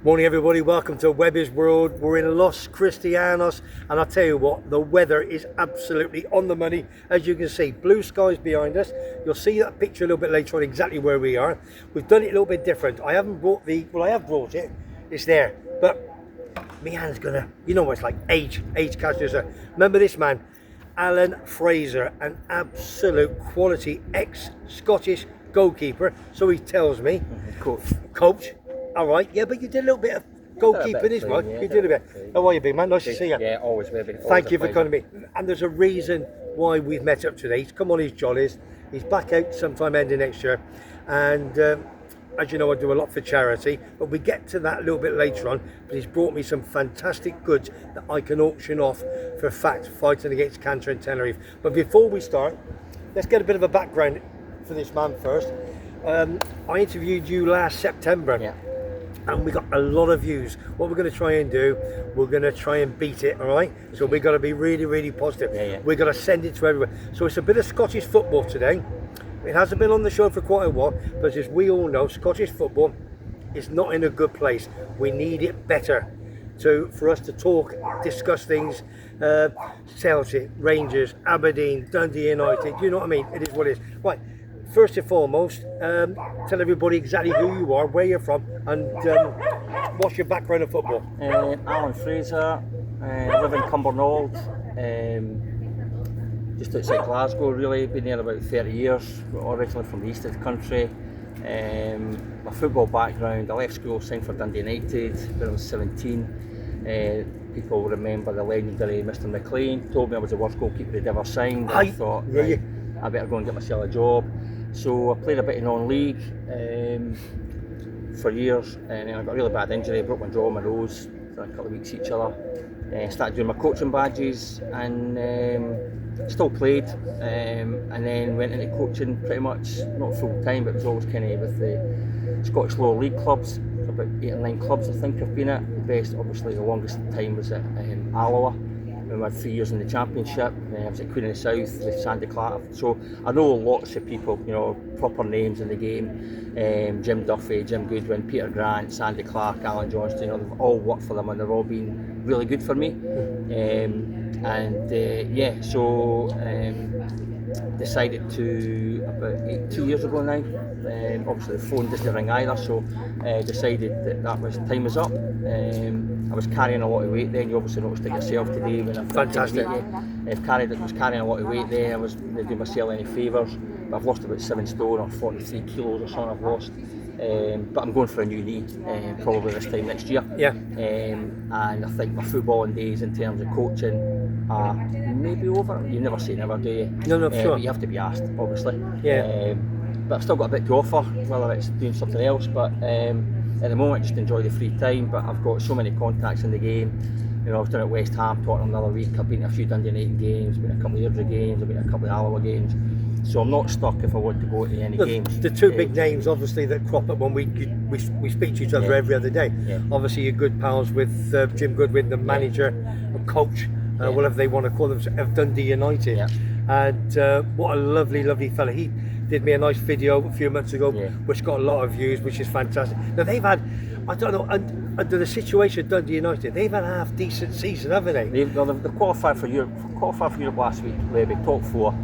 Morning everybody, welcome to WEBBY'S World. We're in Los Cristianos and I'll tell you what, the weather is absolutely on the money. As you can see, blue skies behind us. You'll see that picture a little bit later on exactly where we are. We've done it a little bit different. I haven't brought I have brought it, it's there. But my hand's gonna, you know what it's like, age catches her. Remember this man, Alan Fraser, an absolute quality ex-Scottish goalkeeper. So he tells me, coach. All right, yeah, but you did a little bit of goalkeeping as well. You did a bit. How are you, big man? Nice to see you. Yeah, always, baby. Thank you for coming to me. And there's a reason why we've met up today. He's come on his jollies. He's back out sometime ending next year. And as you know, I do a lot for charity, but we get to that a little bit later on. But he's brought me some fantastic goods that I can auction off for fact fighting against cancer in Tenerife. But before we start, let's get a bit of a background for this man first. I interviewed you last September. Yeah. And we got a lot of views. What we're going to try and do, we're going to try and beat it, all right? So we've got to be really, really positive. Yeah. We're going to send it to everyone. So it's a bit of Scottish football today. It hasn't been on the show for quite a while, but as we all know, Scottish football is not in a good place. We need it better for us to talk, discuss things. Celtic, Rangers, Aberdeen, Dundee United, you know what I mean? It is what it is. Right. First and foremost, tell everybody exactly who you are, where you're from, and what's your background in football. Alan Fraser, I live in Cumbernauld, just outside Glasgow really, been there about 30 years, originally from the east of the country. My football background, I left school, signed for Dundee United when I was 17. People will remember the legendary Mr McLean, told me I was the worst goalkeeper he'd ever signed. I thought, I better go and get myself a job. So I played a bit in non-league for years, and then I got a really bad injury, broke my jaw, my nose for a couple of weeks each other. Started doing my coaching badges and still played, and then went into coaching pretty much, not full time, but it was always kind of with the Scottish lower league clubs. About 8 or 9 clubs I think I've been at. The best, obviously the longest time was at Alloa. We had 3 years in the Championship. I was at Queen of the South with Sandy Clark. So I know lots of people, you know, proper names in the game. Jim Duffy, Jim Goodwin, Peter Grant, Sandy Clark, Alan Johnston, you know, they've all worked for them and they've all been really good for me. Decided to, about 2 years ago now, obviously the phone doesn't ring either, so decided that was time was up. I was carrying a lot of weight then, you obviously noticed it yourself today when I Fantastic. was carrying a lot of weight there. I was not doing myself any favours, but I've lost about 7 stone or 43 kilos or something I've lost. But I'm going for a new knee, probably this time next year. Yeah. And I think my footballing days in terms of coaching are maybe over. You never say never, do you? No, sure. But you have to be asked, obviously. Yeah. But I've still got a bit to offer, whether it's doing something else. But at the moment, I just enjoy the free time. But I've got so many contacts in the game. You know, I was down at West Ham, Tottenham the other week. I've been to a few Dundee United games, been to a couple of Airdrie games, I've been to a couple of Alloa games. So I'm not stuck if I want to go to any games. The two big names, obviously, that crop up when we speak to each other every other day. Yeah. Obviously, you're good pals with Jim Goodwin, the manager, or coach, whatever they want to call them, of Dundee United. Yeah. And what a lovely, lovely fella. He did me a nice video a few months ago, which got a lot of views, which is fantastic. Now they've had, I don't know, under the situation of Dundee United, they've had a half decent season, haven't they? They've qualified for Europe. Qualified for Europe last week, maybe top 4.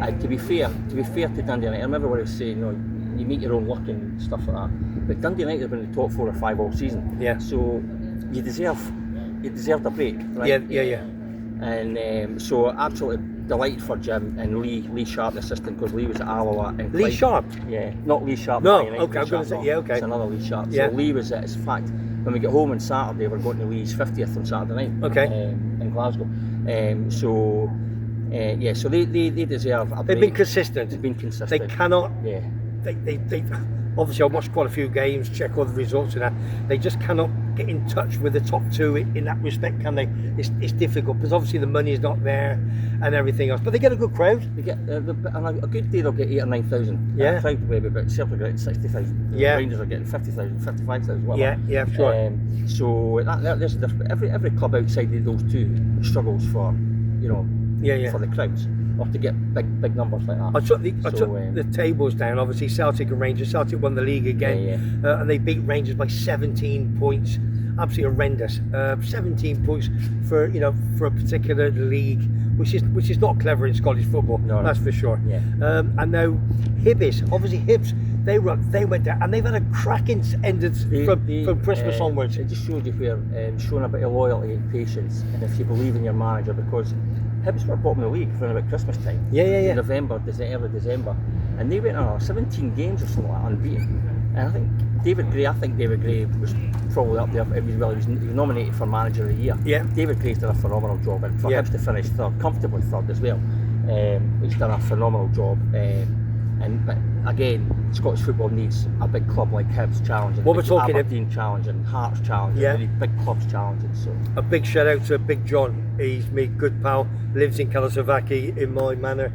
And to be fair to Dundee United, I remember what I was saying, you know, you meet your own luck and stuff like that. But Dundee United have been in the top 4 or 5 all season. Yeah. So you deserve a break, right? Yeah. And so absolutely delighted for Jim and Lee Sharp, the assistant, because Lee was at Alloa. And Lee Sharp? Yeah, not Lee Sharp. No, okay, I'm going to say, okay. It's another Lee Sharp. So Lee was at, in fact, when we get home on Saturday, we're going to Lee's 50th on Saturday night. Okay. In Glasgow. So they deserve a break. They've been consistent. They've been consistent. They cannot. Yeah. They obviously, I watched quite a few games, check all the results and that. They just cannot get in touch with the top 2 in that respect, can they? It's difficult because obviously the money is not there and everything else. But they get a good crowd. They get on a good day they'll get 8,000 or 9,000. Yeah. Crowd maybe, but Celtic are getting 60,000. Yeah. Rangers are getting 50,000, 55,000. Whatever. Yeah, sure. So there's a difference. Every club outside of those 2 struggles for, you know. for the crowds, or to get big numbers like that. I took the tables down. Obviously, Celtic and Rangers. Celtic won the league again, and they beat Rangers by 17 points. Absolutely horrendous. 17 points for a particular league, which is not clever in Scottish football. No, that's for sure. Yeah. And now Hibs, obviously Hibs, they went down, and they've had a cracking ended from Christmas onwards. It just shows you where showing a bit of loyalty and patience, and if you believe in your manager, because Hibs were bottom of the league for about Christmas time. In November, early December, and they went on 17 games or something like that, unbeaten. And I think David Gray was probably up there. He was nominated for Manager of the Year. Yeah. David Gray's done a phenomenal job, and for Hibs to finish third, comfortably third as well, he's done a phenomenal job. But again, Scottish football needs a big club like Hibs challenging, what we're talking Aberdeen challenging, Hearts challenging, really big clubs challenging. So a big shout out to Big John. He's my good pal, lives in Kalasovaki in my manor.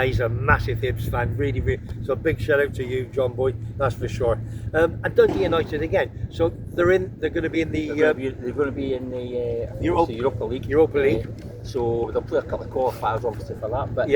He's a massive Hibs fan, really. So a big shout out to you, John Boy. That's for sure. And Dundee United again. So they're going to be in the. They're going to be in the Europa League. Europa League. So they'll play a couple of qualifiers obviously for that. But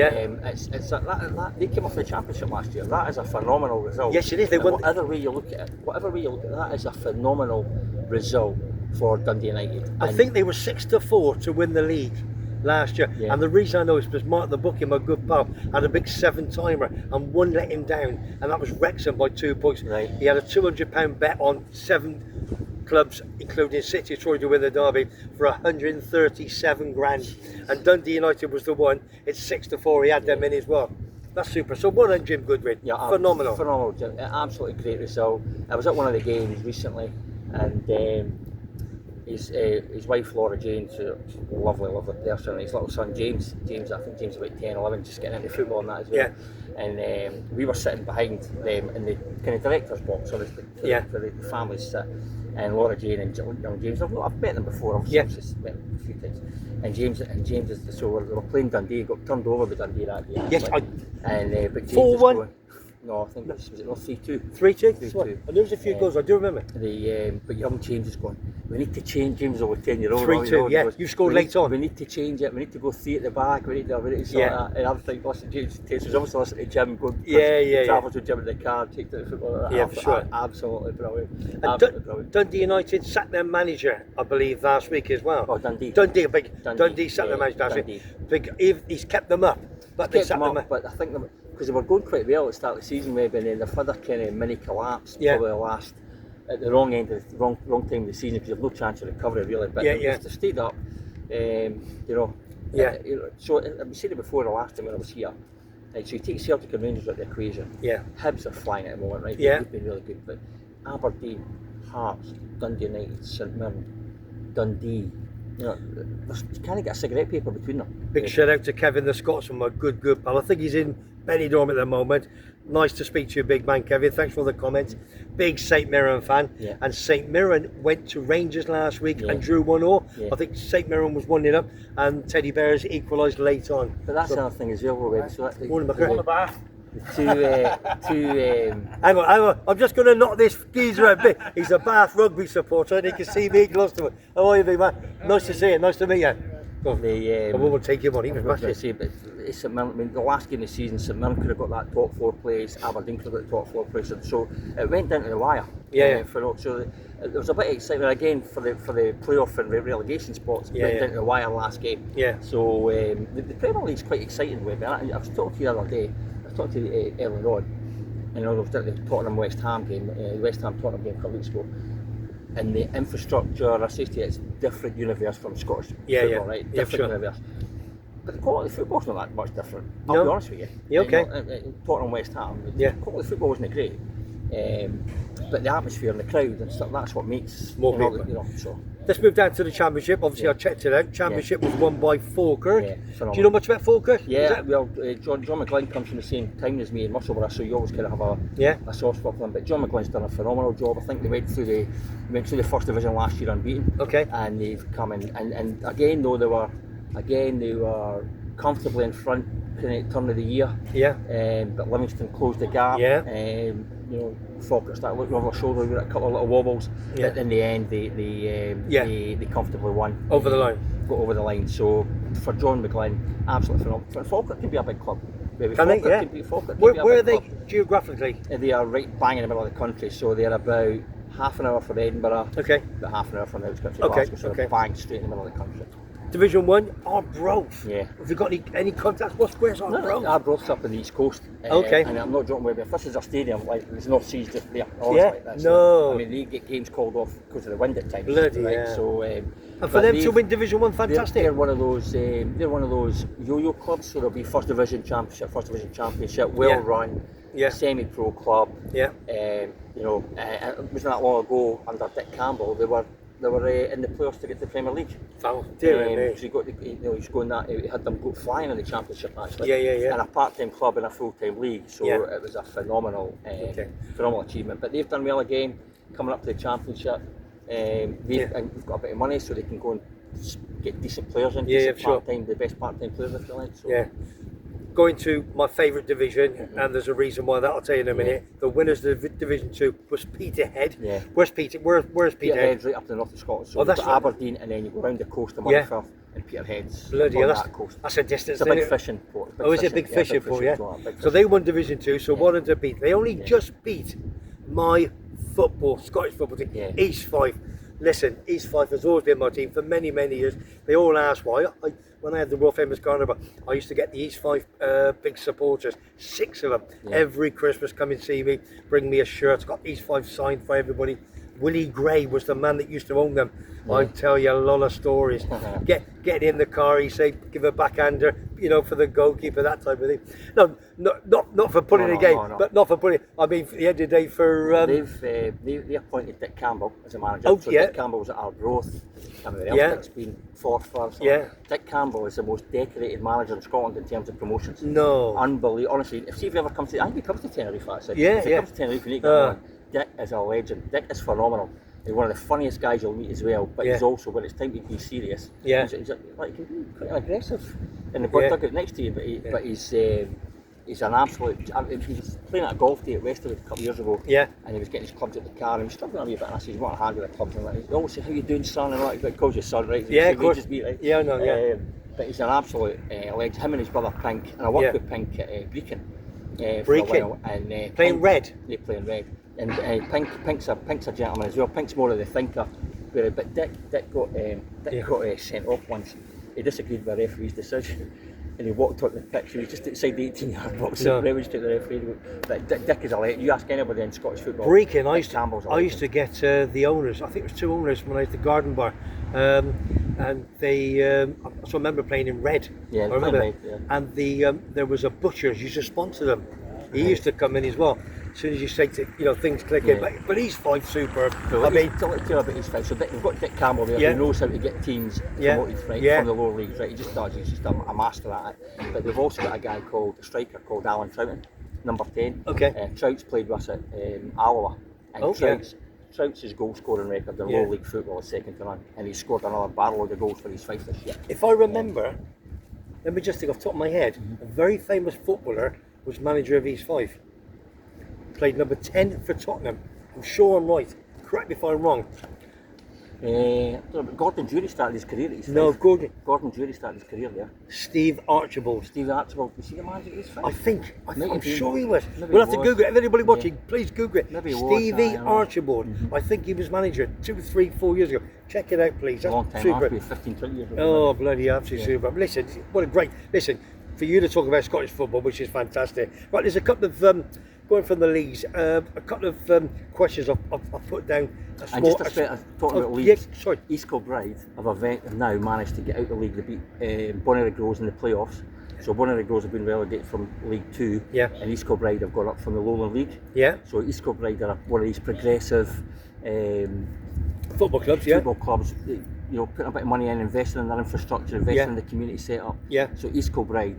they came off the Championship last year. That is a phenomenal result. Yes, it is. They won. Whatever way you look at it, that is a phenomenal result for Dundee United. I think they were 6-4 to win the league last year, and the reason I know is because Mark the bookie, my good pal, had a big 7-timer and one let him down, and that was Wrexham by 2 points. Right. He had a £200 bet on 7 clubs, including City, Troy to win the derby for 137 grand, and Dundee United was the one. It's 6-4. He had them in as well. That's super. So well done, Jim Goodwin. Yeah, phenomenal, Jim. Absolutely great result. I was at one of the games recently, and his wife Laura Jane's a lovely person, and his little son James, I think James about 10, 11, just getting into football and that as well. Yeah. And we were sitting behind them in the kind of director's box, so for the families sit. And Laura Jane and young James, I've met them before, obviously, just met them a few times. And James is, so they were playing Dundee, got turned over by Dundee that day. Yes, but James 4-1. No, I think was it not 3-2? 3-2. And there was a few goals, I do remember. But young James is going, we need to change. James over 10-year-old. 3-2, you scored late on. We need to change it, we need to go 3 at the back, we need to sort that. And I'm thinking, listen, James was obviously listening to Jim, going, travels with Jim in the car, take to the football. Yeah, for sure. Absolutely brilliant. And Dundee United sacked their manager, I believe, last week as well. Oh, Dundee sacked their manager last week. He's kept them up, but they sacked them up. But I think because they were going quite well at the start of the season, maybe, and then they've had a kind of mini collapse, probably at the wrong end of the wrong time of the season, because they've no chance of recovery really. But they stayed up, So I've said it before the last time when I was here. So you take Celtic and Rangers out of the equation. Yeah. Hibs are flying at the moment, right? Yeah. They've been really good, but Aberdeen, Hearts, Dundee United, St Mirren, Dundee. You can't get a cigarette paper between them. Big shout out to Kevin the Scotsman, my good pal. I think he's in Benidorm at the moment. Nice to speak to you, big man, Kevin. Thanks for the comments. Big St Mirren fan. Yeah. And St Mirren went to Rangers last week and drew 1-0. Yeah. I think St Mirren was 1-0 up, and Teddy Bears equalised late on. But that's another thing as well, Rowan. So the bath. Hang on, I'm just going to knock this geezer a bit. He's a Bath rugby supporter and he can see me close to him. How are you, big man? Nice to see you, nice to meet you. I won't take him on, he was massive. But St Mirren, the last game of the season, St Mirren could have got that top 4 place, Aberdeen could have got the top 4 place, so it went down to the wire. So there was a bit of excitement again for the playoff and relegation spots. Went down to the wire last game. So the Premier League's quite exciting with me. I was talking to you the other day. I talked to you earlier on, and I was at the Tottenham West Ham game, West Ham Tottenham game a couple of weeks ago. And the infrastructure, I say to you, it's different universe from Scottish football, right? Different universe. But the quality of football's not that much different. I'll be honest with you. Yeah, okay. Tottenham West Ham, the quality of football wasn't great. But the atmosphere and the crowd and stuff, that's what makes more people. So. Let's move down to the Championship. Obviously, I checked it out. Championship was won by Falkirk. Do you know much about Falkirk? Yeah, well, John McGlynn comes from the same town as me in Musselburgh, so you always kind of have a soft spot for them. But John McGlynn's done a phenomenal job. I think they went through the first division last year unbeaten. Okay. And they've come in, and again though they were comfortably in front kind of turn of the year. Yeah. But Livingston closed the gap. Yeah. Falkirk started looking over their shoulder with a couple of little wobbles. But in the end, they comfortably won over the line. got over the line. So for John McGlynn, absolutely phenomenal. For Falkirk can be a big club. Maybe Can they? Yeah. Where are they geographically? They are right bang in the middle of the country. So they're about half an hour from Edinburgh. Okay. About half an hour from the outskirts of Okay. Glasgow. So Okay. bang straight in the middle of the country. Division 1, Arbroath. Yeah. Have you got any contacts? Where's Arbroath? Arbroath's up in the East Coast. Okay. And I'm not joking with you, if this is a stadium, like there's no seas just there. Honestly, Yeah? that's No. I mean, they get games called off because of the wind at times. Bloody right? hell. So, And for but them to win Division 1, fantastic. They're one of those. They're one of those yo-yo clubs. So there'll be First Division Championship, well run, Yeah. semi-pro club. Yeah. You know, it wasn't that long ago under Dick Campbell. They were in the playoffs to get to the Premier League. Oh, dear me. So he got he's going that. He had them go flying in the Championship actually. Yeah. And a part-time club in a full-time league. So it was a phenomenal achievement. But they've done well again, coming up to the Championship. They've got a bit of money, so they can go and get decent players in. The best part-time players if you like. So. Yeah. Going to my favourite division, and there's a reason why that I'll tell you in a minute. The winners of Division 2 was Peterhead. Yeah. Where's Peterhead? Peterhead's right up in the north of Scotland. So that's you've got Aberdeen, and then you go round the coast to Motherwell, and Peterhead's bloody on hell, that coast. That's a distance. It's a big fishing port. Is it a big fishing port? Yeah. So they won Division 2. So one of them beat. They only just beat my Scottish football team, East Fife. Listen, East Fife has always been my team for many, many years. They all ask why. When I had the World Famous Carnival, I used to get the East Fife big supporters, 6 of them, every Christmas come and see me, bring me a shirt, got East Fife signed for everybody. Willie Gray was the man that used to own them. I tell you a lot of stories. Get in the car, he say, give a backhander, for the goalkeeper, that type of thing. No, not for pulling a game, but not for pulling. I mean, for the end of the day, for they appointed Dick Campbell as a manager. Dick Campbell was at Arbroath. Dick's been 4th for us. Dick Campbell is the most decorated manager in Scotland in terms of promotions. No, unbelievable. Honestly, if he ever comes to, I think he comes to Tenerife actually. If he comes to Tenerife, you need to get on. Dick is a legend. Dick is phenomenal. He's one of the funniest guys you'll meet as well, but he's also, when it's time to be serious, he's like, he can be quite aggressive in the dugout next to you, but he's an absolute. He was playing at a golf day at Westwood a couple of years ago, and he was getting his clubs at the car, and he was struggling a wee bit, and I said, "You want a hand with the clubs?" And like, he always said, "How you doing, son?" And like, he calls you son, right? Of course. But he's an absolute legend. Him and his brother Pink, and I worked with Pink at Brecon for a while, and playing red. They playing red. And Pink's a gentleman as well. Pink's more of the thinker, but Dick got sent off once. He disagreed with the referee's decision, and he walked up the pitch. He was just outside the 18-yard box. And to the referee. But Dick is a legend. You ask anybody in Scottish football. Brecon, I used to get the owners. I think it was 2 owners when I was at the Garden Bar, and they. I remember playing in red. Yeah, I remember. red, And there was a butcher's used to sponsor them. He used to come in as well. As soon as you say things clicking, but he's Fife superb. I mean, tell you about East Fife. So we've got Dick Campbell there who knows how to get teams promoted from the lower leagues. Right, he just does. He's just a master at it. But they've also got a guy a striker called Alan Fraser, number 10. Okay. Trout's played with us at Alloa, and Trout's goal scoring record in lower league football is second to none, and he's scored another barrel of goals for East Fife this year. If I remember, let me just think off the top of my head, a very famous footballer was manager of East Fife. Played number 10 for Tottenham. I'm sure I'm right. Correct me if I'm wrong. Gordon Jury started his career at East Fife. No, Gordon Jury started his career there. Steve Archibald. Was he the manager at East Fife? I'm sure he was. We'll have to Google it. If anybody watching, please Google it. Stevie Archibald. I think he was manager 2, 3, 4 years ago. Check it out, please. That's a long time super. 15, 20 years ago. Oh, bloody absolutely super. Listen, what a great. Listen, for you to talk about Scottish football, which is fantastic. Right, there's a couple of going from the leagues, a couple of questions I've put down. And just talking about leagues, sorry. East Kilbride have now managed to get out of the league. They beat Bonnyrigg Rose in the playoffs. So Bonnyrigg Rose have been relegated from League 2, and East Kilbride have gone up from the Lowland League. So East Kilbride are one of these progressive football clubs, putting a bit of money in, investing in their infrastructure, investing in the community setup. So East Kilbride,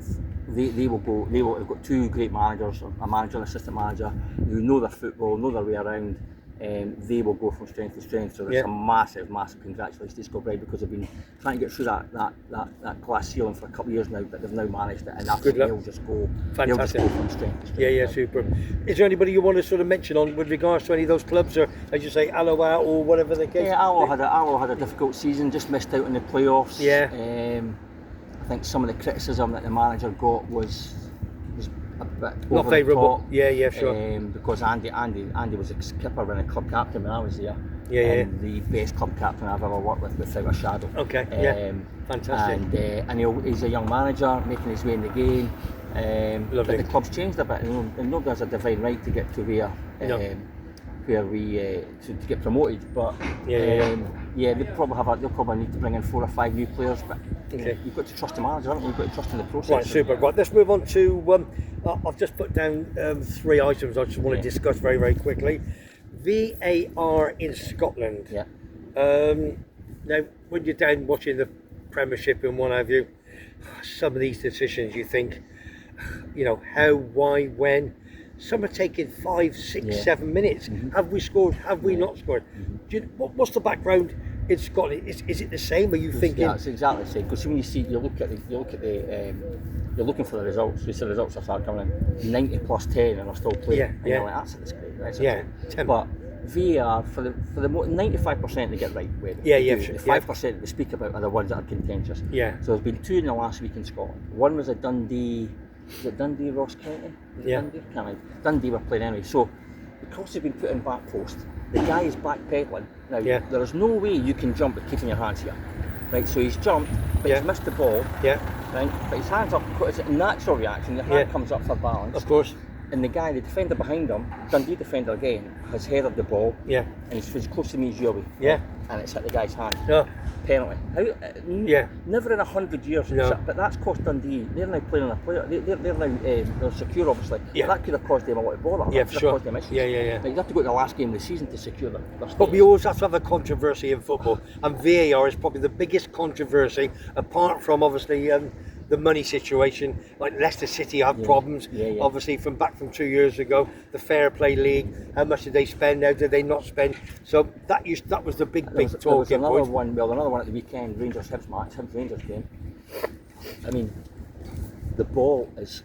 they've got 2 great managers, a manager and assistant manager, who know their football, know their way around, they will go from strength to strength. So there's a massive congratulations to Scott Bride, because they've been trying to get through that glass ceiling for a couple of years now, but they've now managed it, and they'll just go. Fantastic. They'll just go from strength to strength. Yeah, super. Is there anybody you want to sort of mention on with regards to any of those clubs, or as you say, Alloa or whatever the case? Yeah, Alloa had a difficult season, just missed out in the playoffs. Yeah. I think some of the criticism that the manager got was a bit not favourable. Yeah, sure. Because Andy was a skipper and a club captain when I was there. And the best club captain I've ever worked with, without a shadow. Okay. Fantastic. And he's a young manager making his way in the game. But the club's changed a bit. And nobody has a divine right to get to where we to get promoted. But they'll probably need to bring in 4 or 5 new players. But you've got to trust the manager, haven't you? You've got to trust in the process. Right, super. Right, let's move on to. I've just put down 3 items I just want to discuss very, very quickly. VAR in Scotland. Yeah. Now, when you're down watching the Premiership and what have you, some of these decisions you think, how, why, when. Some are taking 5, 6, 7 minutes. Mm-hmm. Have we scored? Have we not scored? Mm-hmm. What's the background in Scotland? Is it the same? Are you thinking? Yeah, it's exactly the same. Because when you're looking for the results. You see the results are start coming in 90 plus 10 and are still playing. And you're like, that's great. But VAR for the 95% they get right. The 5% they speak about are the ones that are contentious. Yeah. So there's been 2 in the last week in Scotland. One was a Dundee. Is it Dundee, Ross County? Dundee were playing anyway. So because they've been put in back post, the guy is backpedaling. Now there is no way you can jump with keeping your hands here. Right, so he's jumped, but he's missed the ball. Yeah. Right, but his hands up. It's a natural reaction. Your hand comes up for balance. Of course. And the defender behind him, Dundee defender again, has headed the ball. Yeah. And he's as close to me as you'll be. Yeah. And it's hit the guy's hand. No. Penalty. Never in 100 years. No. But that's cost Dundee. They're now playing on a player. They're now they're secure, obviously. Yeah. That could have caused them a lot of bother. Yeah, for sure. Caused them issues. Yeah. Now, you have to go to the last game of the season to secure their But we always have to have a controversy in football, and VAR is probably the biggest controversy, apart from obviously the money situation. Like Leicester City have problems, obviously from 2 years ago. The Fair Play League, how much did they spend? Now did they not spend? So that was the big talking point. Another one at the weekend, Rangers-Hibs match, Hibs-Rangers game. I mean, the ball is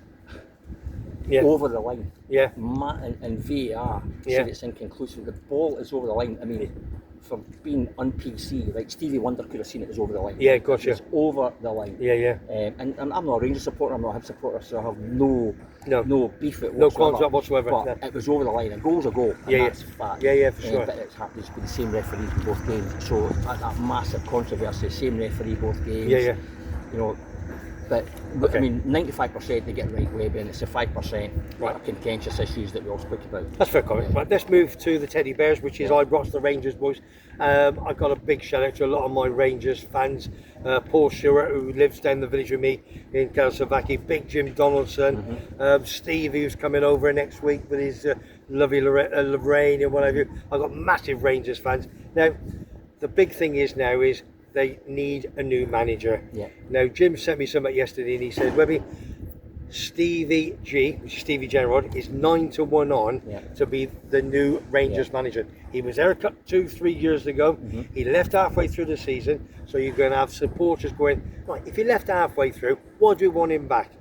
over the line. Yeah. And VAR said it's inconclusive. The ball is over the line. I mean, from being on PC, like Stevie Wonder could have seen it was over the line. Yeah, gotcha. It's over the line. Yeah. And I'm not a Rangers supporter, I'm not a Hibs supporter, so I have no beef with it whatsoever. No concept whatsoever. But it was over the line. A goal's a goal. And that's fact. Yeah, for sure. But it's happened with the same referees in both games. So that massive controversy, same referee both games. Yeah. But I mean, 95% they get right, Webby, and it's the 5% that are contentious issues that we all speak about. That's fair comment. Right, let's move to the Teddy Bears, which is Ibrox, the Rangers boys. I've got a big shout out to a lot of my Rangers fans. Paul Stewart, who lives down the village with me in Karasavaki, Big Jim Donaldson, Steve, who's coming over next week with his lovely Lorraine and what have you. I've got massive Rangers fans. Now, the big thing is they need a new manager. Yeah. Now, Jim sent me something yesterday and he said, Webby, Stevie G, which is Stevie Gerrard, is 9-1 on to be the new Rangers manager. He was there 2-3 years ago. Mm-hmm. He left halfway through the season, so you're going to have supporters going, right, if he left halfway through, why do we want him back?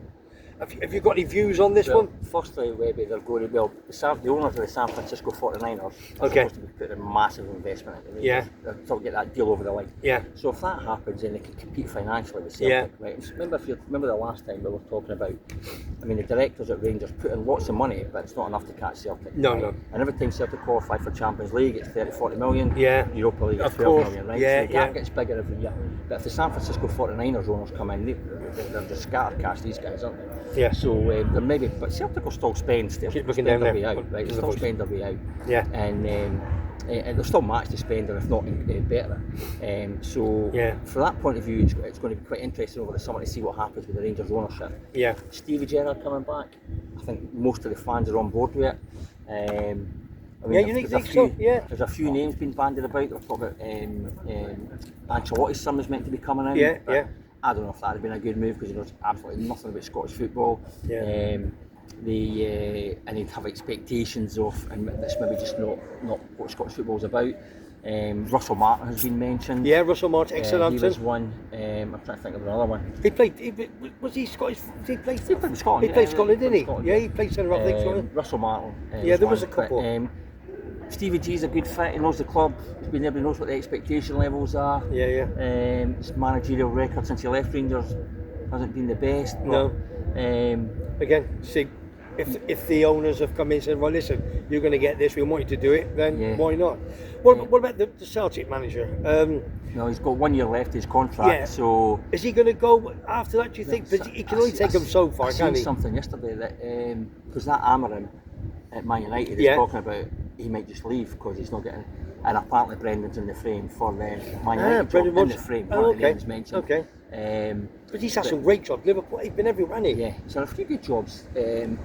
Have you got any views on this one? Firstly, Webby, they're going to the owners of the San Francisco 49ers are supposed to be putting a massive investment in the Rangers. They're trying to get that deal over the line. Yeah. So if that happens, then they can compete financially with Celtic. Yeah. Right? Remember the last time we were talking about, I mean, the directors at Rangers put in lots of money, but it's not enough to catch Celtic. No. And every time Celtic qualify for Champions League, it's 30-40 million. Yeah. Europa League, it's 12 million, right? So the gap gets bigger every year. But if the San Francisco 49ers owners come in, they're just scattered cash, these guys, aren't they? Yeah. So but Celtic will still spend. Keep looking down their way out, right? They'll still spend their way out. Yeah. And they'll still match to spend, if not better. From that point of view, it's going to be quite interesting over the summer to see what happens with the Rangers ownership. Yeah. Stevie Gerrard coming back. I think most of the fans are on board with it. I mean, you think so? Yeah. There's a few names being bandied about. We're talking about Ancelotti's son is meant to be coming in. Yeah. I don't know if that would have been a good move because he knows absolutely nothing about Scottish football. Yeah. and they'd have expectations of, and that's maybe just not what Scottish football's about. Russell Martin has been mentioned. Yeah, Russell Martin, excellent. He was one. I'm trying to think of another one. He played. Was he Scottish? He played for Scotland. He played Scotland, didn't he? Scotland, yeah, he played centre half. Russell Martin. Yeah, there was a couple. Stevie G's a good fit. He knows the club. He's been there. He knows what the expectation levels are. Yeah. His managerial record since he left Rangers hasn't been the best. No. Again, see, if the owners have come in and said, well, listen, you're going to get this, we want you to do it, then why not? What about the Celtic manager? No, he's got 1 year left his contract. Yeah. So is he going to go after that? Do you think? Because he can only take him so far, can't he? I seen something yesterday that because that Amarim at Man United is talking about he might just leave because he's not getting. And apparently Brendan's in the frame for the Man United job, in the frame. Okay. Mentioned. Okay. But he's had some great jobs. Liverpool, he's been everywhere, hasn't he? Yeah, he's had a few good jobs.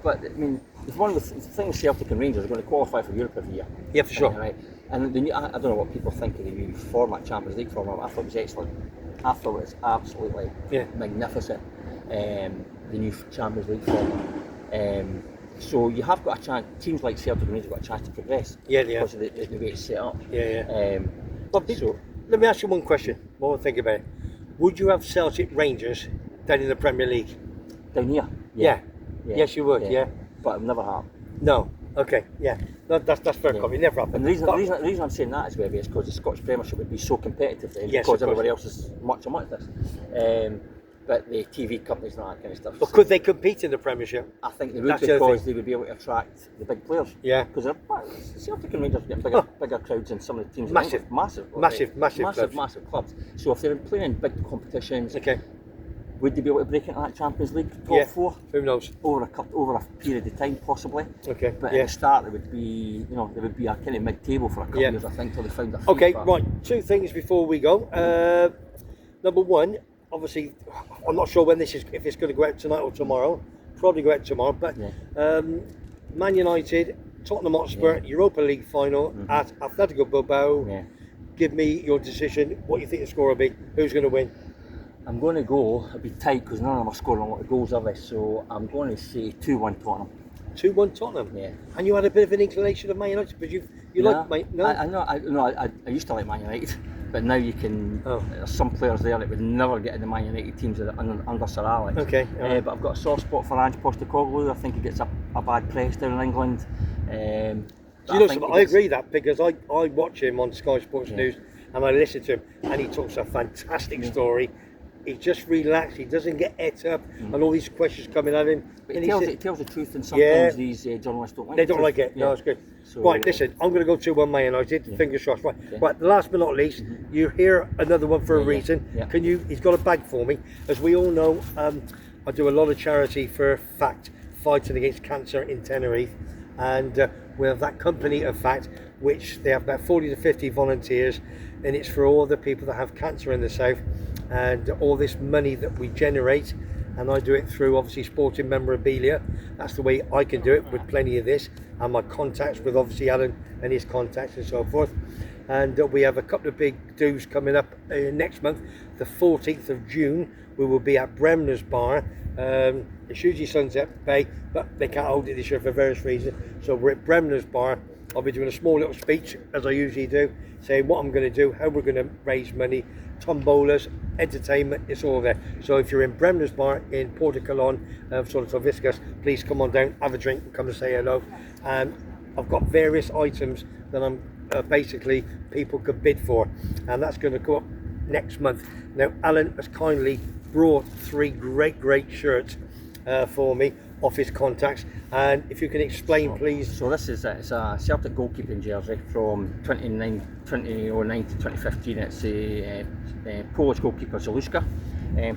But I mean, it's one of the things Celtic and Rangers are going to qualify for Europe every year. Yeah, for sure. Right? And the new, I don't know what people think of the new format, Champions League format. I thought it was excellent. I thought it was absolutely magnificent. The new Champions League format. So you have got a chance. Teams like Celtic and Rangers have got a chance to progress. Because of the way it's set up. Let me ask you one question. What do you think about it? Would you have Celtic Rangers down in the Premier League? Down here? Yeah. Yes, you would. Yeah. But it'll never happen. No. Okay. Yeah. That's fair comment. Never happened. And the reason I'm saying that is Webby is because the Scottish Premiership would be so competitive then, because everybody else is much this. But the TV companies and all that kind of stuff. But could they compete in the Premiership? I think they would, because they would be able to attract the big players. Yeah. Because Celtic and Rangers get bigger crowds than some of the teams. Massive clubs. So if they're playing in big competitions, would they be able to break into that Champions League top four? Who knows? Over a period of time, possibly. Okay. But at the start, there would be a kind of mid-table for a couple of years, I think, till they found their feet. Okay, right. Two things before we go. Number one, obviously, I'm not sure if it's going to go out tonight or tomorrow. Probably go out tomorrow. But Man United, Tottenham Hotspur, Europa League final at Atletico Bilbao. Yeah. Give me your decision. What you think the score will be? Who's going to win? I'm going to go. It'll be tight because none of them are scoring a lot of goals, are they? So I'm going to say 2-1 Tottenham. 2-1 Tottenham. Yeah. And you had a bit of an inclination of Man United, but you like Man United. I used to like Man United. But now you can. There's some players there that would never get in the Man United teams under Sir Alex. Okay. But I've got a soft spot for Ange Postecoglou. I think he gets a bad press down in England. I agree that because I watch him on Sky Sports News and I listen to him and he talks a fantastic story. He's just relaxed. He doesn't get et up and all these questions coming at him. But he tells the truth, and sometimes these journalists don't like it. They don't like it. No, it's good. So, right, listen, I'm going to go 2-1 Man United. Fingers crossed. Right, last but not least, you hear another one for a reason. Can you? He's got a bag for me. As we all know, I do a lot of charity for FACT, fighting against cancer in Tenerife, and we have that company of FACT, which they have about 40 to 50 volunteers, and it's for all the people that have cancer in the south. And all this money that we generate, and I do it through obviously sporting memorabilia. That's the way I can do it, with plenty of this and my contacts with obviously Alan and his contacts and so forth. And we have a couple of big do's coming up next month. The 14th of June we will be at Bremner's Bar. It's usually Sunset Bay, but they can't hold it this year for various reasons, so we're at Bremner's Bar. I'll be doing a small little speech, as I usually do, saying what I'm going to do, how we're going to raise money, tombolas, entertainment, it's all there. So if you're in Bremner's Bar in Porto Colon, sort of Viscas, please come on down, have a drink, and come and say hello. And I've got various items that I'm basically people could bid for, and that's going to go up next month. Now Alan has kindly brought 3 great shirts for me off his contacts, and if you can explain please. So this is it's a Celtic goalkeeping jersey from 2009 to 2015. It's a Polish goalkeeper Zaluska.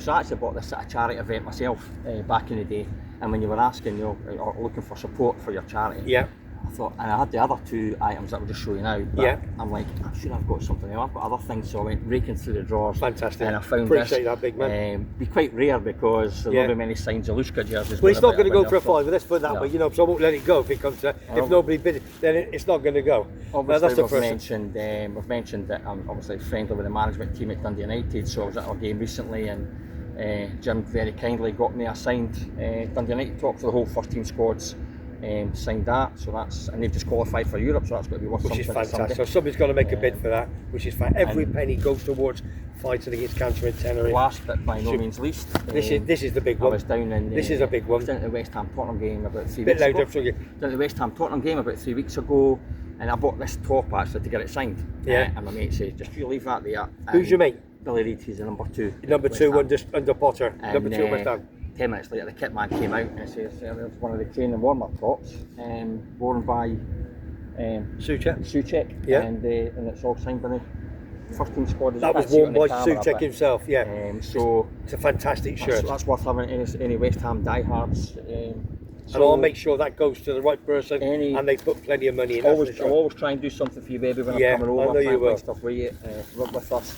So I actually bought this at a charity event myself back in the day, and when you were asking, or looking for support for your charity, I thought, and I had the other 2 items that I'll just show you now, but I'm like, I'm sure I've got something else, I've got other things, so I went raking through the drawers. Fantastic. And I found Appreciate that, big man. Be quite rare because there won't be many signed Zaluska jerseys. Well, it's not going to go for a 5, let's put it that way, so I won't let it go if it comes to, if nobody bid it, then it's not going to go. Obviously we've mentioned that I'm obviously friendly with the management team at Dundee United, so I was at our game recently, and Jim very kindly got me assigned Dundee United top for the whole first team squads. Signed that, so that's, and they've just qualified for Europe, so that's got to be worth something. Which is fantastic. So somebody's got to make a bid for that, which is fine. Every penny goes towards fighting against cancer in Tenerife. Last but by no means least, this is the big one. I was down in. This is a big one. I was down at the West Ham Tottenham game about 3 Bit weeks ago. louder, Down at the West Ham Tottenham game about 3 weeks ago, and I bought this top actually to get it signed. Yeah. And my mate says, just you leave that there. Who's your mate? Billy Reid, he's the number 2. Number 2 under Potter. And, Number 2 West Ham. 10 minutes later, the kit man came out and says there's one of the training warm-up tops, worn by Suchek, yeah. and it's all signed by the first team squad. That was worn by Suchek himself, yeah. So it's a fantastic shirt. That's worth having any West Ham diehards. And I'll make sure that goes to the right person, and they put plenty of money in. I'll always try and do something for you, baby, when I'm coming over. I know you will. Stuff with you, work with us,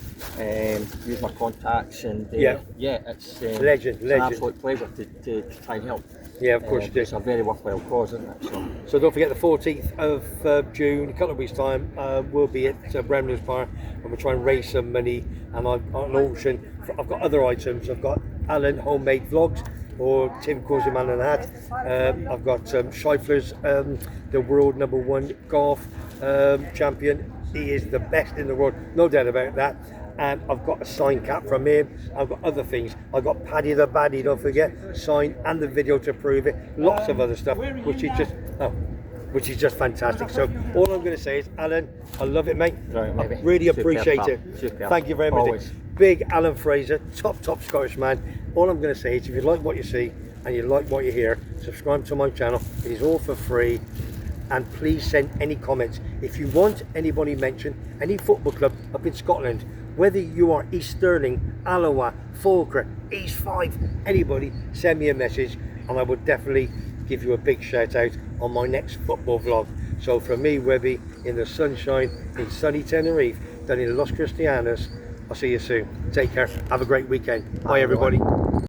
use my contacts, and it's legend. It's an absolute pleasure to try and help. Yeah, of course you do. It's a very worthwhile cause, isn't it? So don't forget the 14th of June, a couple of weeks' time, we'll be at Bremner's Bar, and we'll try and raise some money. And on an auction, I've got other items. I've got Alan homemade vlogs, or Tim calls him Alan Hat. I've got Scheifler's, the world #1 golf champion. He is the best in the world, no doubt about that. And I've got a signed cap from him. I've got other things. I've got Paddy the Baddie, don't forget, signed, and the video to prove it. Lots of other stuff, which is just fantastic. So all I'm going to say is, Alan, I love it, mate. Right, I really appreciate it. Superb. Thank you very much. Always. Big Alan Fraser, top Scottish man. All I'm going to say is, if you like what you see and you like what you hear, subscribe to my channel. It is all for free. And please send any comments. If you want anybody mentioned, any football club up in Scotland, whether you are East Stirling, Alloa, Falkirk, East Fife, anybody, send me a message and I will definitely give you a big shout out on my next football vlog. So from me, Webby, in the sunshine in sunny Tenerife, down in Los Cristianos, I'll see you soon. Take care. Have a great weekend. Bye, everybody.